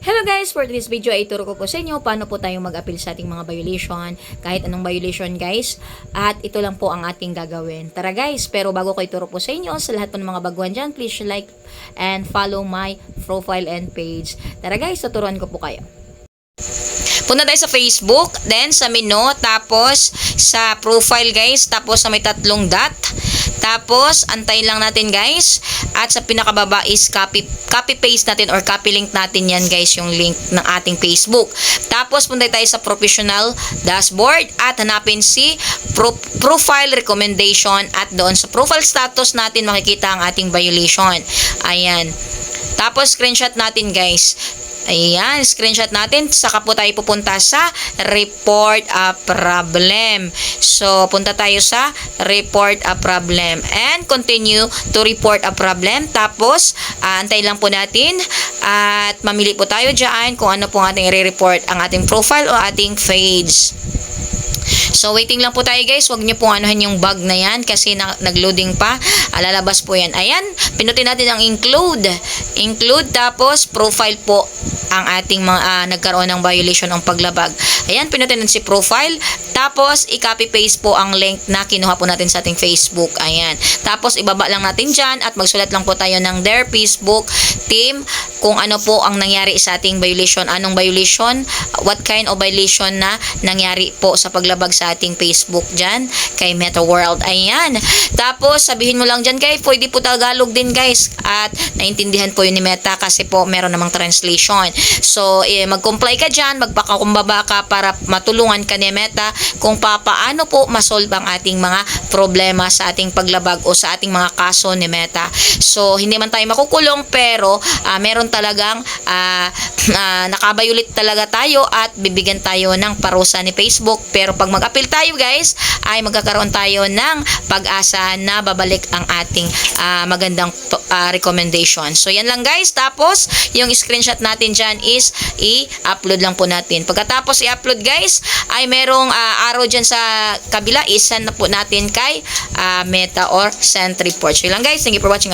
Hello guys! For this video ay ituro ko po sa inyo paano po tayo mag-appeal sa ating mga violation, kahit anong violation guys. At ito lang po ang ating gagawin. Tara guys, pero bago ko ituro po sa inyo, sa lahat po ng mga baguhan dyan, please like and follow my profile and page. Tara guys, tuturuan ko po kayo. Punta tayo sa Facebook, then sa menu, tapos sa profile guys, tapos sa may tatlong dot. Tapos, antayin lang natin guys. At sa pinakababa is copy paste natin or copy link natin yan guys, yung link ng ating Facebook. Tapos, punta tayo sa professional dashboard at hanapin si profile recommendation at doon sa profile status natin makikita ang ating violation. Ayan. Tapos, screenshot natin guys. Ayan, screenshot natin. Saka po tayo pupunta sa report a problem. So, punta tayo sa report a problem and continue to report a problem. Tapos, antay lang po natin at mamili po tayo dyan kung ano po ating i-report, ang ating profile o ating page. So, waiting lang po tayo guys. Huwag niyo pong anuhan yung bug na yan kasi nag-loading pa. Lalabas po yan. Ayan, pinutin natin ang include. Include, tapos profile po ang ating mga nagkaroon ng violation ng paglabag. Ayan, pinutin natin si profile. Tapos, i-copy paste po ang link na kinuha po natin sa ating Facebook. Ayan. Tapos, ibaba lang natin dyan at magsulat lang po tayo ng their Facebook team kung ano po ang nangyari sa ating violation. Anong violation? What kind of violation na nangyari po sa paglabag sa ating Facebook dyan kay Meta World. Ayan. Tapos, sabihin mo lang dyan guys, pwede po Tagalog din guys at naintindihan po yun ni Meta kasi po meron namang translation. So, mag-comply ka dyan, magpakakumbaba ka para matulungan ka ni Meta kung paano po masolve ang ating mga problema sa ating paglabag o sa ating mga kaso ni Meta. So, hindi man tayo makukulong pero meron talagang nakabayulit talaga tayo at bibigyan tayo ng parusa ni Facebook. Pero pag mag-appeal tayo guys, ay magkakaroon tayo ng pag-asa na babalik ang ating magandang recommendation. So, yan lang guys. Tapos, yung screenshot natin dyan is i-upload lang po natin. Pagkatapos i-upload guys, ay merong arrow dyan sa kabila. I-send na po natin kay Meta or send report. So, yun lang guys. Thank you for watching.